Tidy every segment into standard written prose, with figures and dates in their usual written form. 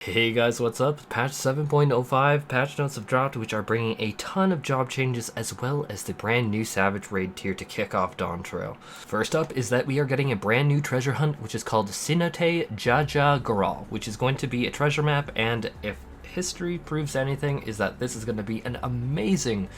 Hey guys, what's up? Patch 7.05 patch notes have dropped, which are bringing a ton of job changes as well as the brand new Savage Raid tier to kick off Dawntrail. First up is that we are getting a brand new treasure hunt, which is called Cenote Gural, which is going to be a treasure map, and if history proves anything, is that this is going to be an amazing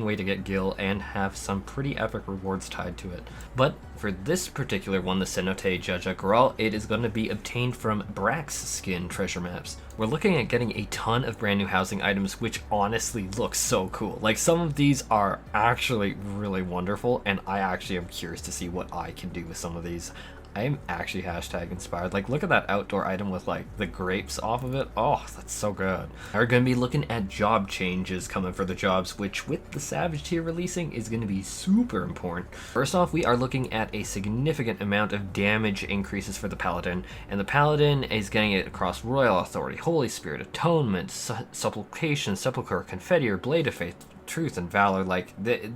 way to get gil and have some pretty epic rewards tied to it. But for this particular one, the Cenote Gural, it is going to be obtained from Brax skin treasure maps. We're looking at getting a ton of brand new housing items, which honestly looks so cool. Like, some of these are actually really wonderful, and I actually am curious to see what I can do with some of these. I am actually hashtag inspired. Like, look at that outdoor item with like the grapes off of it. Oh, that's so good. We're going to be looking at job changes coming for the jobs, which with the Savage tier releasing is going to be super important. First off, we are looking at a significant amount of damage increases for the Paladin, and the Paladin is getting it across Royal Authority, Holy Spirit, Atonement, Supplication, Sepulchre, Confetti, or Blade of Faith, Truth, and Valor. Like,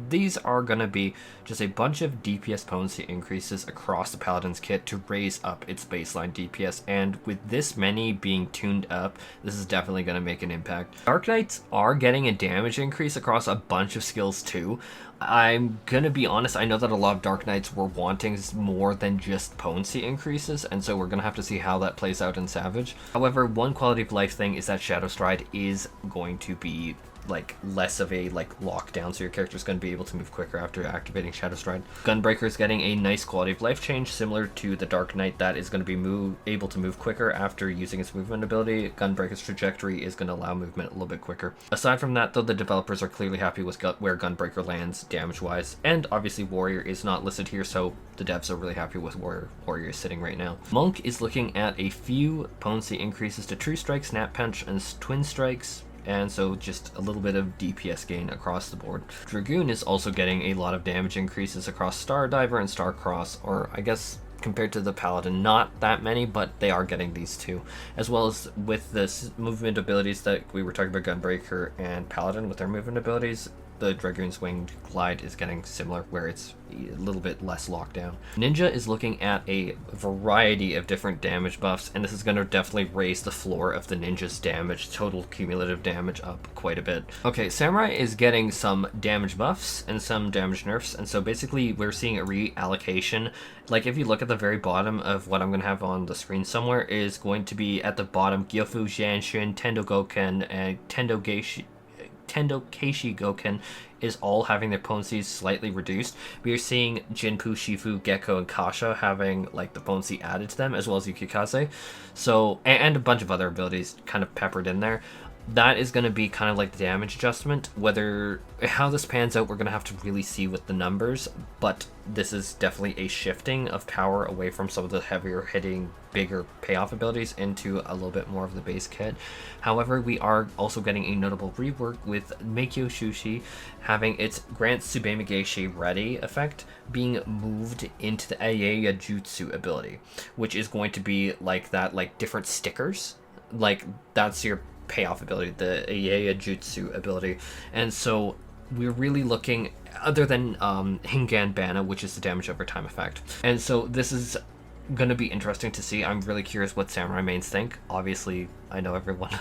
these are gonna be just a bunch of DPS potency increases across the Paladin's kit to raise up its baseline DPS, and with this many being tuned up, this is definitely gonna make an impact. Dark Knights are getting a damage increase across a bunch of skills too. I'm gonna be honest, I know that a lot of Dark Knights were wanting more than just potency increases, and so we're gonna have to see how that plays out in Savage. However, one quality of life thing is that Shadow Stride is going to be like less of a like lockdown, so your character is going to be able to move quicker after activating Shadow Stride. Gunbreaker is getting a nice quality of life change similar to the Dark Knight that is going to be able to move quicker after using its movement ability. Gunbreaker's trajectory is going to allow movement a little bit quicker. Aside from that though, the developers are clearly happy with where Gunbreaker lands damage wise, and obviously Warrior is not listed here, so the devs are really happy with where Warrior is sitting right now. Monk is looking at a few potency increases to True Strike, Snap Punch, and Twin Strikes, and so just a little bit of DPS gain across the board. Dragoon is also getting a lot of damage increases across Star Diver and Star Cross, or I guess compared to the Paladin, not that many, but they are getting these too. As well as with the movement abilities that we were talking about, Gunbreaker and Paladin with their movement abilities, the Dragoon's Winged Glide is getting similar, where it's a little bit less lockdown. Ninja is looking at a variety of different damage buffs, and this is going to definitely raise the floor of the Ninja's damage, total cumulative damage, up quite a bit. Okay, Samurai is getting some damage buffs and some damage nerfs, and so basically we're seeing a reallocation. Like, if you look at the very bottom of what I'm going to have on the screen somewhere, is going to be at the bottom Gyofu, Janshin, Tendo Goken, and Tendo Keishi Goken is all having their potencies slightly reduced. We are seeing Jinpu, Shifu, Gecko, and Kasha having like the potency added to them, as well as Yukikaze. So, and a bunch of other abilities kind of peppered in there. That is going to be kind of like the damage adjustment. How this pans out, we're going to have to really see with the numbers, but this is definitely a shifting of power away from some of the heavier hitting, bigger payoff abilities into a little bit more of the base kit. However, we are also getting a notable rework with Meikyo Shushi having its Grant Tsubame Geisha Ready effect being moved into the Ayaya Jutsu ability, which is going to be like that, like different stickers. Like, that's your payoff ability, the Ayaya Jutsu ability. And so we're really looking, other than Hingan Bana, which is the damage over time effect. And so this is going to be interesting to see. I'm really curious what Samurai mains think. Obviously, I know everyone.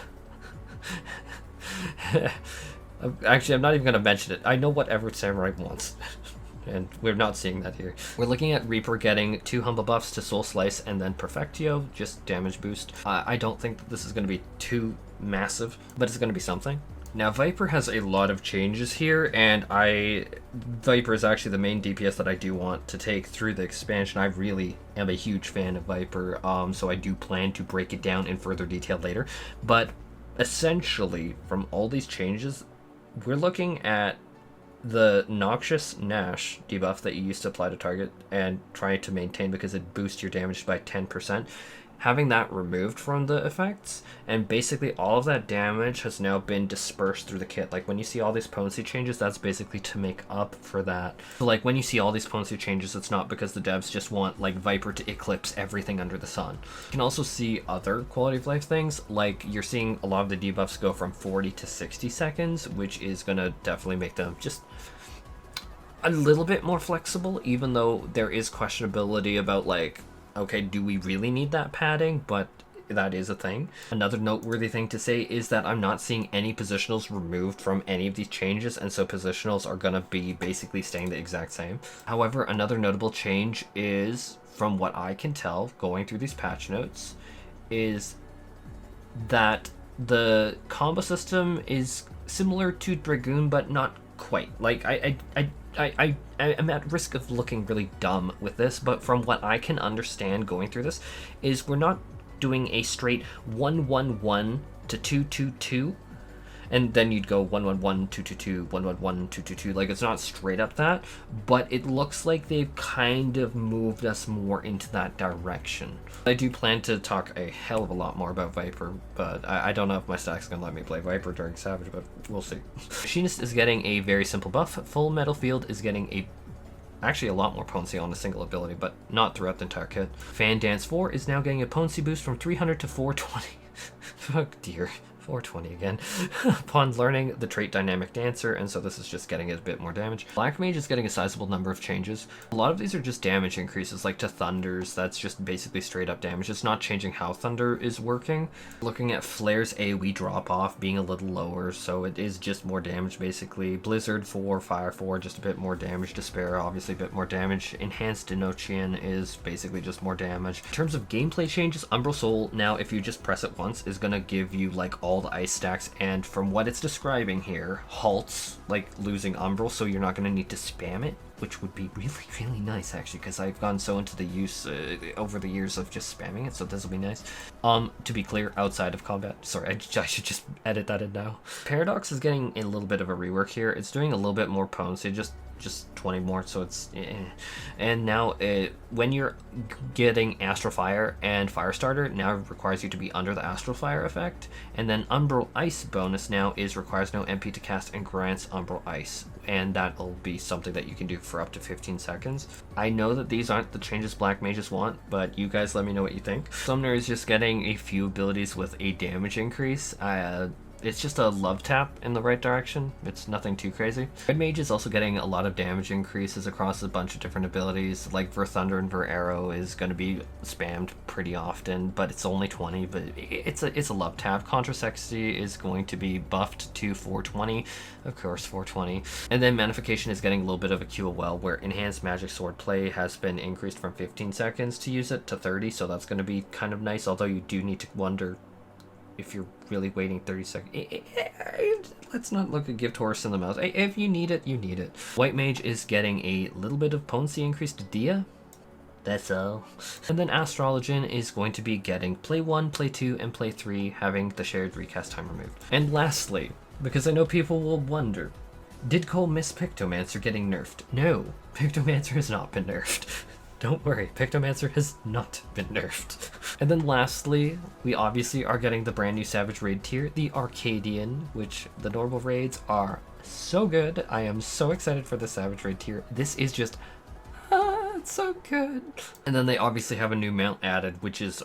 Actually, I'm not even going to mention it. I know whatever Samurai wants. And we're not seeing that here. We're looking at Reaper getting 2 humble buffs to Soul Slice and then Perfectio, just damage boost. I don't think that this is going to be too massive, but it's going to be something. Now, Viper has a lot of changes here, and Viper is actually the main DPS that I do want to take through the expansion. I really am a huge fan of Viper, so I do plan to break it down in further detail later. But essentially, from all these changes, we're looking at the Noxious Nash debuff that you used to apply to target and trying to maintain because it boosts your damage by 10%. Having that removed from the effects, and basically all of that damage has now been dispersed through the kit. Like, when you see all these potency changes, that's basically to make up for that. So like, when you see all these potency changes, it's not because the devs just want like Viper to eclipse everything under the sun. You can also see other quality of life things, like you're seeing a lot of the debuffs go from 40 to 60 seconds, which is gonna definitely make them just a little bit more flexible, even though there is questionability about like, okay, do we really need that padding? But that is a thing. Another noteworthy thing to say is that I'm not seeing any positionals removed from any of these changes, and so positionals are gonna be basically staying the exact same. However, another notable change is, from what I can tell going through these patch notes, is that the combo system is similar to Dragoon, but not quite. Like, I'm at risk of looking really dumb with this, but from what I can understand going through this is we're not doing a straight 1-1-1 to 2-2-2, and then you'd go 1-1-1, 2-2-2, 1-1-1, 2-2-2. Like, it's not straight up that, but it looks like they've kind of moved us more into that direction. I do plan to talk a hell of a lot more about Viper, but I don't know if my stack's gonna let me play Viper during Savage, but we'll see. Machinist is getting a very simple buff. Full Metal Field is getting actually a lot more potency on a single ability, but not throughout the entire kit. Fan Dance 4 is now getting a potency boost from 300 to 420. Oh dear. 420 again, upon learning the trait Dynamic Dancer, and so this is just getting a bit more damage. Black Mage is getting a sizable number of changes. A lot of these are just damage increases, like to Thunders, that's just basically straight up damage. It's not changing how Thunder is working. Looking at Flare's AoE drop off being a little lower, so it is just more damage basically. Blizzard 4, Fire 4, just a bit more damage. Despair, obviously a bit more damage. Enhanced Enochian is basically just more damage. In terms of gameplay changes, Umbral Soul now, if you just press it once, is gonna give you like all the ice stacks, and from what it's describing here, halts like losing Umbral, so you're not going to need to spam it, which would be really nice actually, because I've gone so into the use over the years of just spamming it, so this will be nice. To be clear, outside of combat, sorry, I should just edit that in now. Paradox is getting a little bit of a rework here. It's doing a little bit more potency, just 20 more, so it's and now when you're getting Astral Fire and Firestarter, now requires you to be under the Astral Fire effect, and then Umbral Ice bonus now requires no MP to cast and grants Umbral Ice, and that'll be something that you can do for up to 15 seconds. I know that these aren't the changes Black Mages want, but you guys let me know what you think. Summoner is just getting a few abilities with a damage increase. It's just a love tap in the right direction. It's nothing too crazy. Red Mage is also getting a lot of damage increases across a bunch of different abilities. Like Ver Thunder and Ver Arrow is going to be spammed pretty often, but it's only 20, but it's a love tap. Contra Sexy is going to be buffed to 420, of course 420. And then Manification is getting a little bit of a QOL, where Enhanced Magic Sword play has been increased from 15 seconds to use it to 30, so that's going to be kind of nice, although you do need to wonder if you're really waiting 30 seconds. Let's not look a gift horse in the mouth. If you need it, you need it. White Mage is getting a little bit of potency increase to Dia. That's all. And then Astrologian is going to be getting play 1, play 2, and play 3, having the shared recast time removed. And lastly, because I know people will wonder, did Cole miss Pictomancer getting nerfed? No, Pictomancer has not been nerfed. Don't worry, Pictomancer has not been nerfed. And then lastly, we obviously are getting the brand new Savage Raid tier, the Arcadian, which the normal raids are so good. I am so excited for the Savage Raid tier. This is just, it's so good. And then they obviously have a new mount added, which is,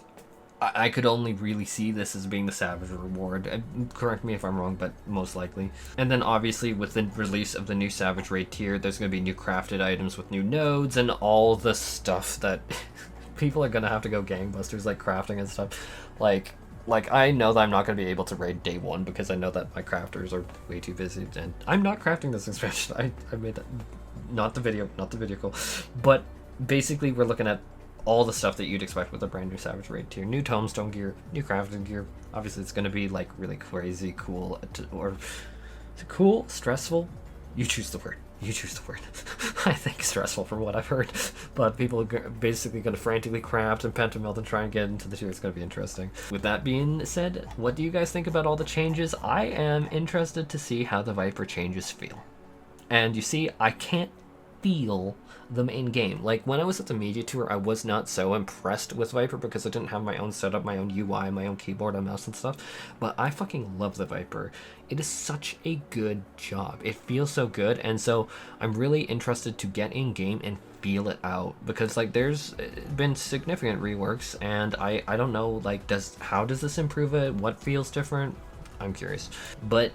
I could only really see this as being the Savage reward. Correct me if I'm wrong, but most likely. And then obviously with the release of the new Savage Raid tier, there's going to be new crafted items with new nodes and all the stuff that people are going to have to go gangbusters, like crafting and stuff. Like I know that I'm not going to be able to raid day 1 because I know that my crafters are way too busy, and I'm not crafting this expansion. I made that, not the vehicle, but basically we're looking at all the stuff that you'd expect with a brand new Savage Raid tier. New Tomestone gear, new crafting gear. Obviously it's going to be like really crazy cool, or cool, stressful. You choose the word. You choose the word. I think stressful from what I've heard, but people are basically going to frantically craft and pentamelt and try and get into the tier. It's going to be interesting. With that being said, what do you guys think about all the changes? I am interested to see how the Viper changes feel. And you see, I can't feel them in game. Like when I was at the media tour, I was not so impressed with Viper because I didn't have my own setup, my own UI, my own keyboard and mouse and stuff, but I fucking love the Viper. It is such a good job. It feels so good, and so I'm really interested to get in game and feel it out, because like there's been significant reworks, and I don't know, like how does this improve it? What feels different? I'm curious. But